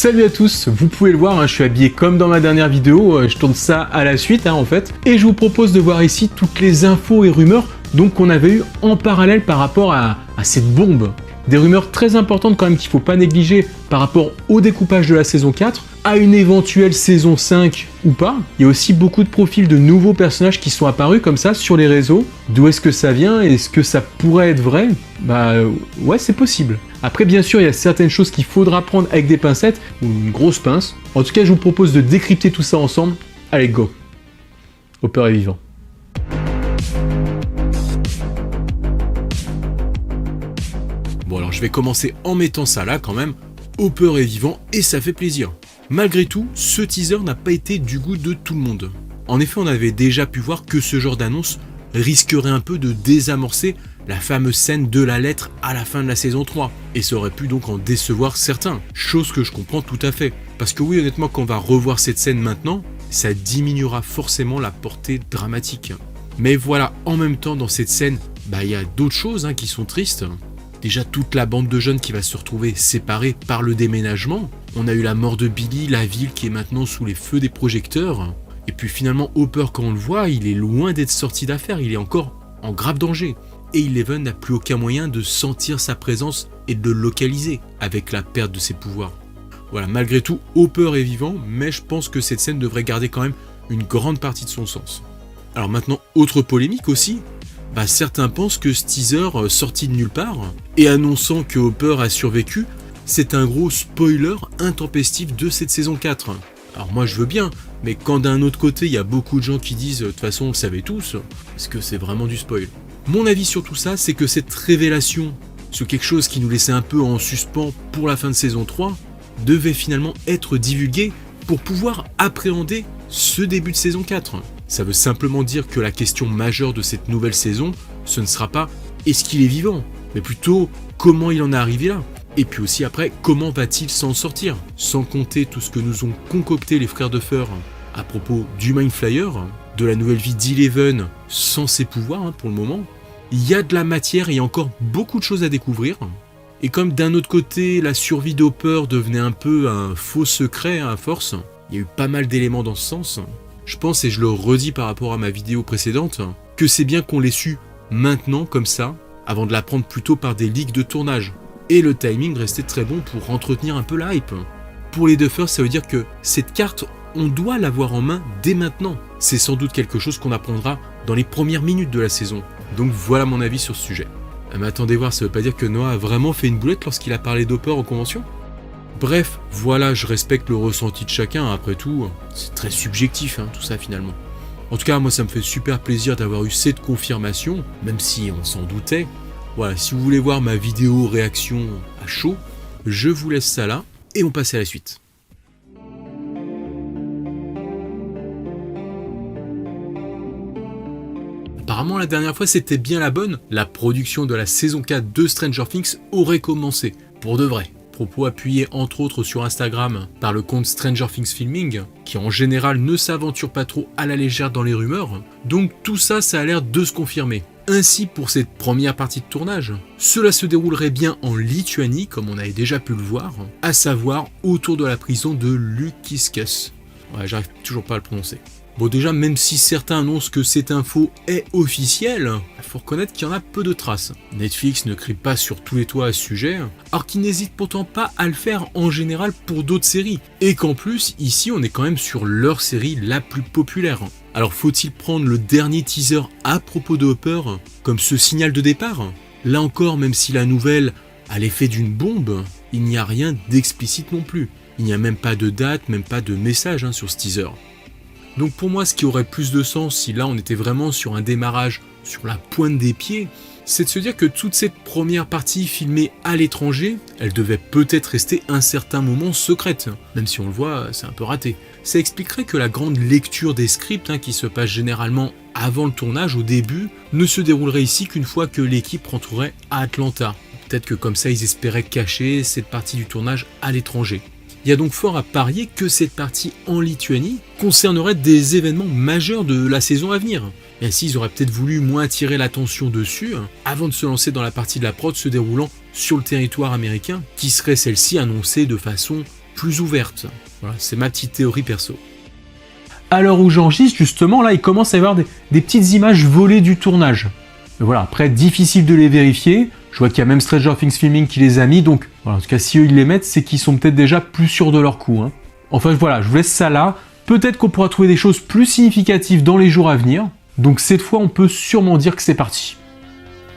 Salut à tous, vous pouvez le voir, je suis habillé comme dans ma dernière vidéo, je tourne ça à la suite en fait, et je vous propose de voir ici toutes les infos et rumeurs qu'on avait eues en parallèle par rapport à cette bombe. Des rumeurs très importantes quand même qu'il ne faut pas négliger par rapport au découpage de la saison 4, à une éventuelle saison 5 ou pas. Il y a aussi beaucoup de profils de nouveaux personnages qui sont apparus comme ça sur les réseaux. D'où est-ce que ça vient? Est-ce que ça pourrait être vrai? Ouais, c'est possible. Après, bien sûr, il y a certaines choses qu'il faudra prendre avec des pincettes ou une grosse pince. En tout cas, je vous propose de décrypter tout ça ensemble. Allez, go! Hopper est vivant. Bon, alors je vais commencer en mettant ça là quand même. Hopper est vivant et ça fait plaisir. Malgré tout, ce teaser n'a pas été du goût de tout le monde. En effet, on avait déjà pu voir que ce genre d'annonce risquerait un peu de désamorcer la fameuse scène de la lettre à la fin de la saison 3, et ça aurait pu donc en décevoir certains, chose que je comprends tout à fait. Parce que oui, honnêtement, quand on va revoir cette scène maintenant, ça diminuera forcément la portée dramatique. Mais voilà, en même temps, dans cette scène, il y a d'autres choses qui sont tristes. Déjà toute la bande de jeunes qui va se retrouver séparée par le déménagement. On a eu la mort de Billy, la ville qui est maintenant sous les feux des projecteurs. Et puis finalement Hopper, quand on le voit, il est loin d'être sorti d'affaire, il est encore en grave danger. Et Eleven n'a plus aucun moyen de sentir sa présence et de le localiser avec la perte de ses pouvoirs. Voilà, malgré tout, Hopper est vivant, mais je pense que cette scène devrait garder quand même une grande partie de son sens. Alors maintenant, autre polémique aussi. Certains pensent que ce teaser sorti de nulle part et annonçant que Hopper a survécu, c'est un gros spoiler intempestif de cette saison 4. Alors moi je veux bien, mais quand d'un autre côté il y a beaucoup de gens qui disent de toute façon on le savait tous, est-ce que c'est vraiment du spoil? Mon avis sur tout ça, c'est que cette révélation sur quelque chose qui nous laissait un peu en suspens pour la fin de saison 3, devait finalement être divulguée pour pouvoir appréhender ce début de saison 4. Ça veut simplement dire que la question majeure de cette nouvelle saison, ce ne sera pas est-ce qu'il est vivant, mais plutôt comment il en est arrivé là. Et puis aussi après, comment va-t-il s'en sortir, sans compter tout ce que nous ont concocté les frères Duffer à propos du Mind Flyer, de la nouvelle vie d'Eleven sans ses pouvoirs pour le moment. Il y a de la matière et il y a encore beaucoup de choses à découvrir. Et comme d'un autre côté, la survie d'Hopper devenait un peu un faux secret à force, il y a eu pas mal d'éléments dans ce sens. Je pense, et je le redis par rapport à ma vidéo précédente, que c'est bien qu'on l'ait su maintenant comme ça, avant de l'apprendre plutôt par des leaks de tournage. Et le timing restait très bon pour entretenir un peu la hype. Pour les Duffer, ça veut dire que cette carte, on doit l'avoir en main dès maintenant. C'est sans doute quelque chose qu'on apprendra dans les premières minutes de la saison. Donc voilà mon avis sur ce sujet. Mais attendez voir, ça veut pas dire que Noah a vraiment fait une boulette lorsqu'il a parlé d'Hopper en convention? Bref, voilà, je respecte le ressenti de chacun, après tout, c'est très subjectif tout ça finalement. En tout cas, moi ça me fait super plaisir d'avoir eu cette confirmation, même si on s'en doutait. Voilà, si vous voulez voir ma vidéo réaction à chaud, je vous laisse ça là, et on passe à la suite. Apparemment la dernière fois c'était bien la bonne, la production de la saison 4 de Stranger Things aurait commencé, pour de vrai. Propos appuyés entre autres sur Instagram par le compte Stranger Things Filming, qui en général ne s'aventure pas trop à la légère dans les rumeurs, donc tout ça, ça a l'air de se confirmer. Ainsi pour cette première partie de tournage, cela se déroulerait bien en Lituanie, comme on avait déjà pu le voir, à savoir autour de la prison de Lukiskus. Ouais, j'arrive toujours pas à le prononcer. Bon déjà, même si certains annoncent que cette info est officielle, il faut reconnaître qu'il y en a peu de traces. Netflix ne crie pas sur tous les toits à ce sujet, alors qu'ils n'hésitent pourtant pas à le faire en général pour d'autres séries. Et qu'en plus, ici on est quand même sur leur série la plus populaire. Alors faut-il prendre le dernier teaser à propos de Hopper comme ce signal de départ? Là encore, même si la nouvelle a l'effet d'une bombe, il n'y a rien d'explicite non plus. Il n'y a même pas de date, même pas de message sur ce teaser. Donc pour moi, ce qui aurait plus de sens si là on était vraiment sur un démarrage sur la pointe des pieds, c'est de se dire que toute cette première partie filmée à l'étranger, elle devait peut-être rester un certain moment secrète, même si on le voit, c'est un peu raté. Ça expliquerait que la grande lecture des scripts qui se passe généralement avant le tournage, au début, ne se déroulerait ici qu'une fois que l'équipe rentrerait à Atlanta. Peut-être que comme ça ils espéraient cacher cette partie du tournage à l'étranger. Il y a donc fort à parier que cette partie en Lituanie concernerait des événements majeurs de la saison à venir. Et ainsi, ils auraient peut-être voulu moins attirer l'attention dessus avant de se lancer dans la partie de la prod se déroulant sur le territoire américain, qui serait celle-ci annoncée de façon plus ouverte. Voilà, c'est ma petite théorie perso. À l'heure où j'enregistre, justement, là, il commence à y avoir des petites images volées du tournage. Mais voilà, après, difficile de les vérifier. Je vois qu'il y a même Stranger Things Filming qui les a mis, donc voilà, en tout cas, si eux ils les mettent, c'est qu'ils sont peut-être déjà plus sûrs de leur coup. Enfin voilà, je vous laisse ça là. Peut-être qu'on pourra trouver des choses plus significatives dans les jours à venir. Donc cette fois, on peut sûrement dire que c'est parti.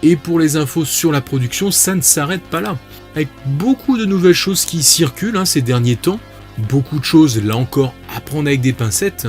Et pour les infos sur la production, ça ne s'arrête pas là. Avec beaucoup de nouvelles choses qui circulent ces derniers temps, beaucoup de choses, là encore, à prendre avec des pincettes,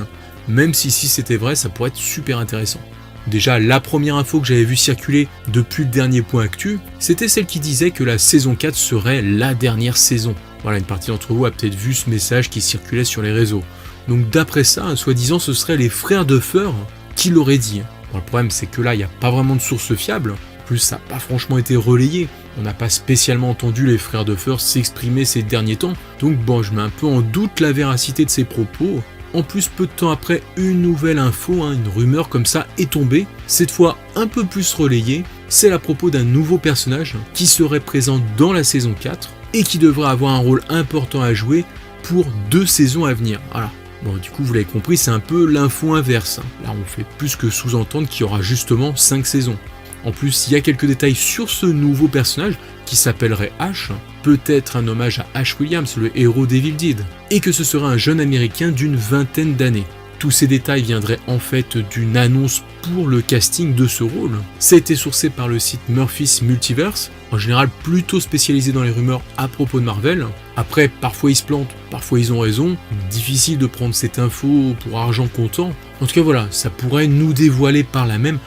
même si c'était vrai, ça pourrait être super intéressant. Déjà, la première info que j'avais vue circuler depuis le dernier point actu, c'était celle qui disait que la saison 4 serait la dernière saison. Voilà, une partie d'entre vous a peut-être vu ce message qui circulait sur les réseaux. Donc d'après ça, soi-disant, ce seraient les frères Duffer qui l'auraient dit. Bon, le problème, c'est que là, il n'y a pas vraiment de source fiable. En plus, ça n'a pas franchement été relayé. On n'a pas spécialement entendu les frères Duffer s'exprimer ces derniers temps. Donc bon, je mets un peu en doute la véracité de ces propos. En plus, peu de temps après, une nouvelle info, une rumeur comme ça est tombée, cette fois un peu plus relayée, c'est à propos d'un nouveau personnage qui serait présent dans la saison 4 et qui devrait avoir un rôle important à jouer pour 2 saisons à venir. Voilà. Bon, du coup, vous l'avez compris, c'est un peu l'info inverse. Là, on fait plus que sous-entendre qu'il y aura justement 5 saisons. En plus, il y a quelques détails sur ce nouveau personnage qui s'appellerait Ash, peut-être un hommage à Ash Williams, le héros d'Evil Dead, et que ce serait un jeune américain d'une vingtaine d'années. Tous ces détails viendraient en fait d'une annonce pour le casting de ce rôle. Ça a été sourcé par le site Murphy's Multiverse, en général plutôt spécialisé dans les rumeurs à propos de Marvel. Après, parfois ils se plantent, parfois ils ont raison. Difficile de prendre cette info pour argent comptant. En tout cas voilà, ça pourrait nous dévoiler par là même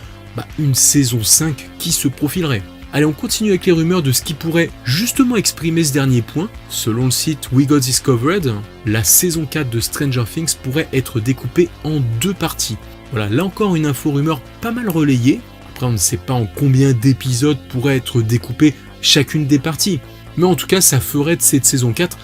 une saison 5 qui se profilerait. Allez, on continue avec les rumeurs de ce qui pourrait justement exprimer ce dernier point. Selon le site We Got Discovered, la saison 4 de Stranger Things pourrait être découpée en 2 parties. Voilà, là encore une info rumeur pas mal relayée. Après, on ne sait pas en combien d'épisodes pourraient être découpées chacune des parties. Mais en tout cas, ça ferait de cette saison 4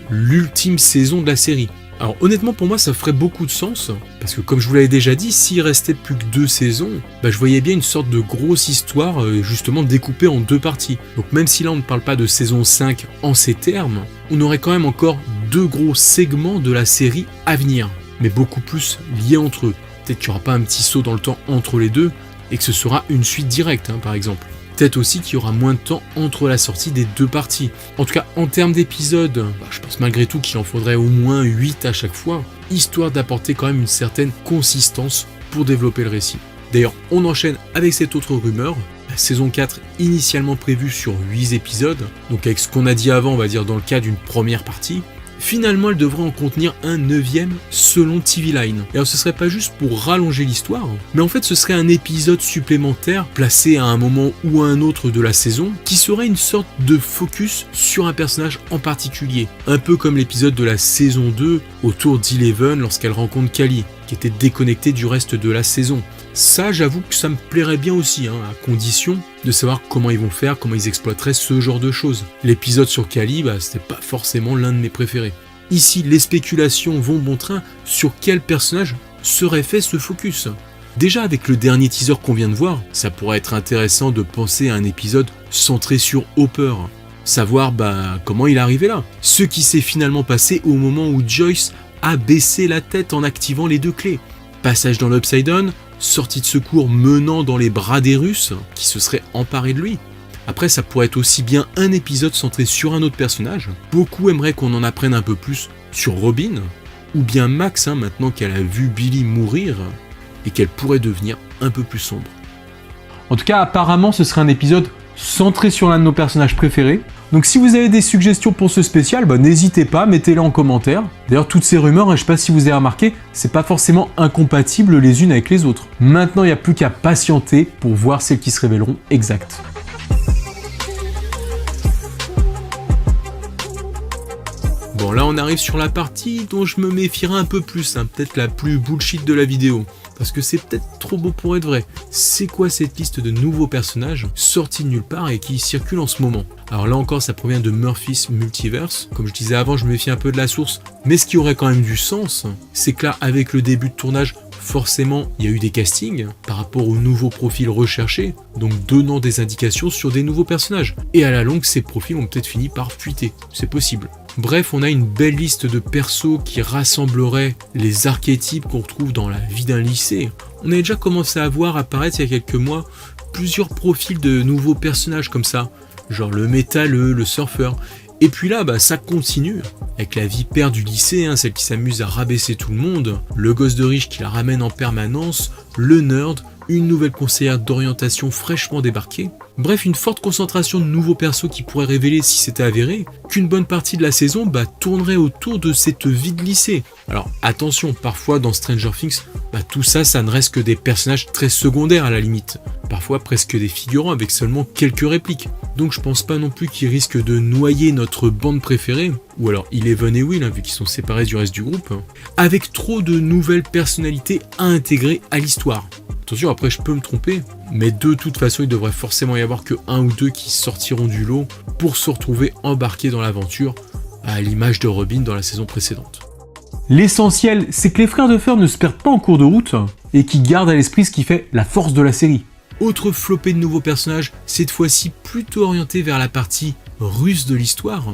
l'ultime saison de la série. Alors honnêtement pour moi ça ferait beaucoup de sens, parce que comme je vous l'avais déjà dit, s'il restait plus que 2 saisons, je voyais bien une sorte de grosse histoire justement découpée en 2 parties. Donc même si là on ne parle pas de saison 5 en ces termes, on aurait quand même encore 2 gros segments de la série à venir, mais beaucoup plus liés entre eux. Peut-être qu'il n'y aura pas un petit saut dans le temps entre les deux, et que ce sera une suite directe par exemple. Peut-être aussi qu'il y aura moins de temps entre la sortie des 2 parties. En tout cas, en termes d'épisodes, je pense malgré tout qu'il en faudrait au moins 8 à chaque fois, histoire d'apporter quand même une certaine consistance pour développer le récit. D'ailleurs, on enchaîne avec cette autre rumeur, la saison 4 initialement prévue sur 8 épisodes, donc avec ce qu'on a dit avant, on va dire dans le cas d'une première partie, finalement elle devrait en contenir un 9e selon TV Line. Et alors ce serait pas juste pour rallonger l'histoire, mais en fait ce serait un épisode supplémentaire placé à un moment ou à un autre de la saison qui serait une sorte de focus sur un personnage en particulier. Un peu comme l'épisode de la saison 2 autour d'Eleven lorsqu'elle rencontre Cally, qui était déconnectée du reste de la saison. Ça, j'avoue que ça me plairait bien aussi, à condition de savoir comment ils vont faire, comment ils exploiteraient ce genre de choses. L'épisode sur Cally, c'était pas forcément l'un de mes préférés. Ici, les spéculations vont bon train sur quel personnage serait fait ce focus. Déjà, avec le dernier teaser qu'on vient de voir, ça pourrait être intéressant de penser à un épisode centré sur Hopper. Savoir comment il est arrivé là. Ce qui s'est finalement passé au moment où Joyce a baissé la tête en activant les 2 clés. Passage dans l'Upside Down, sortie de secours menant dans les bras des Russes qui se seraient emparés de lui. Après, ça pourrait être aussi bien un épisode centré sur un autre personnage. Beaucoup aimeraient qu'on en apprenne un peu plus sur Robin, ou bien Max, maintenant qu'elle a vu Billy mourir, et qu'elle pourrait devenir un peu plus sombre. En tout cas, apparemment, ce serait un épisode centré sur l'un de nos personnages préférés. Donc si vous avez des suggestions pour ce spécial, n'hésitez pas, mettez-les en commentaire. D'ailleurs, toutes ces rumeurs, je ne sais pas si vous avez remarqué, c'est pas forcément incompatible les unes avec les autres. Maintenant, il n'y a plus qu'à patienter pour voir celles qui se révéleront exactes. Bon, là on arrive sur la partie dont je me méfierai un peu plus, peut-être la plus bullshit de la vidéo. Parce que c'est peut-être trop beau pour être vrai. C'est quoi cette liste de nouveaux personnages sortis de nulle part et qui circulent en ce moment? Alors là encore, ça provient de Murphy's Multiverse. Comme je disais avant, je me méfie un peu de la source. Mais ce qui aurait quand même du sens, c'est que là, avec le début de tournage, forcément, il y a eu des castings par rapport aux nouveaux profils recherchés, donc donnant des indications sur des nouveaux personnages. Et à la longue, ces profils ont peut-être fini par fuiter. C'est possible. Bref, on a une belle liste de persos qui rassemblerait les archétypes qu'on retrouve dans la vie d'un lycée. On a déjà commencé à voir apparaître il y a quelques mois plusieurs profils de nouveaux personnages comme ça, genre le métalleux, le surfeur. Et puis là, ça continue, avec la vipère du lycée, celle qui s'amuse à rabaisser tout le monde, le gosse de riche qui la ramène en permanence, le nerd, une nouvelle conseillère d'orientation fraîchement débarquée. Bref, une forte concentration de nouveaux persos qui pourraient révéler, si c'était avéré, qu'une bonne partie de la saison tournerait autour de cette vie de lycée. Alors attention, parfois dans Stranger Things, tout ça, ça ne reste que des personnages très secondaires à la limite. Parfois presque des figurants avec seulement quelques répliques. Donc je pense pas non plus qu'ils risquent de noyer notre bande préférée, ou alors Eleven et Will, vu qu'ils sont séparés du reste du groupe, avec trop de nouvelles personnalités à intégrer à l'histoire. Attention, après je peux me tromper, mais de toute façon il devrait forcément y avoir que un ou deux qui sortiront du lot pour se retrouver embarqués dans l'aventure, à l'image de Robin dans la saison précédente. L'essentiel, c'est que les frères Duffer ne se perdent pas en cours de route et qu'ils gardent à l'esprit ce qui fait la force de la série. Autre flopée de nouveaux personnages, cette fois-ci plutôt orienté vers la partie russe de l'histoire.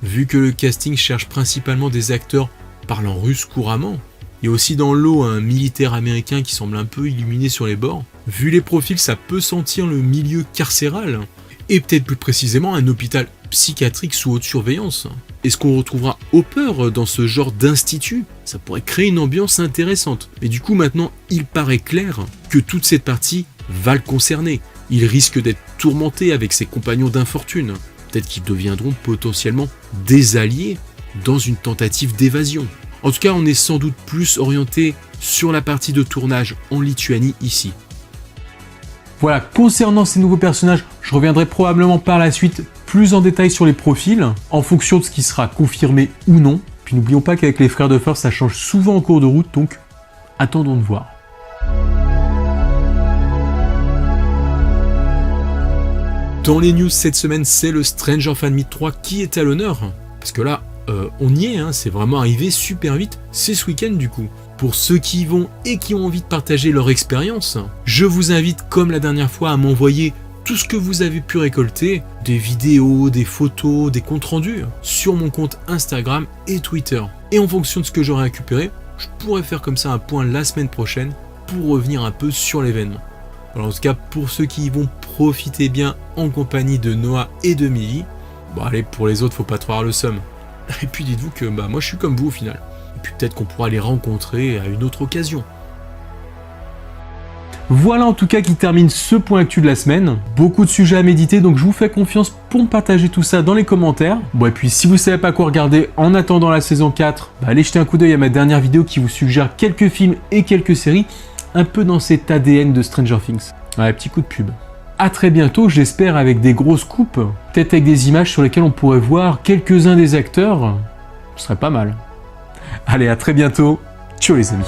Vu que le casting cherche principalement des acteurs parlant russe couramment, il y a aussi dans l'eau un militaire américain qui semble un peu illuminé sur les bords. Vu les profils, ça peut sentir le milieu carcéral, et peut-être plus précisément un hôpital psychiatrique sous haute surveillance. Est-ce qu'on retrouvera Hopper dans ce genre d'institut? Ça pourrait créer une ambiance intéressante. Mais du coup maintenant, il paraît clair que toute cette partie va le concerner. Il risque d'être tourmenté avec ses compagnons d'infortune. Peut-être qu'ils deviendront potentiellement des alliés dans une tentative d'évasion. En tout cas, on est sans doute plus orienté sur la partie de tournage en Lituanie ici. Voilà, concernant ces nouveaux personnages, je reviendrai probablement par la suite plus en détail sur les profils, en fonction de ce qui sera confirmé ou non. Puis n'oublions pas qu'avec les frères Duffer, ça change souvent en cours de route, donc attendons de voir. Dans les news cette semaine, c'est le Stranger Family 3 qui est à l'honneur. Parce que là, on y est, c'est vraiment arrivé super vite. C'est ce week-end du coup. Pour ceux qui y vont et qui ont envie de partager leur expérience, je vous invite comme la dernière fois à m'envoyer tout ce que vous avez pu récolter, des vidéos, des photos, des comptes rendus, sur mon compte Instagram et Twitter. Et en fonction de ce que j'aurai récupéré, je pourrais faire comme ça un point la semaine prochaine pour revenir un peu sur l'événement. Alors en tout cas, pour ceux qui y vont, profitez bien en compagnie de Noah et de Milly. Bon allez, pour les autres, faut pas trop avoir le seum. Et puis dites-vous que moi je suis comme vous au final. Et puis peut-être qu'on pourra les rencontrer à une autre occasion. Voilà en tout cas qui termine ce point actu de la semaine. Beaucoup de sujets à méditer, donc je vous fais confiance pour me partager tout ça dans les commentaires. Bon et puis si vous savez pas quoi regarder en attendant la saison 4, allez jeter un coup d'œil à ma dernière vidéo qui vous suggère quelques films et quelques séries, un peu dans cet ADN de Stranger Things. Ouais, petit coup de pub. A très bientôt, j'espère avec des grosses coupes, peut-être avec des images sur lesquelles on pourrait voir quelques-uns des acteurs. Ce serait pas mal. Allez, à très bientôt. Ciao les amis.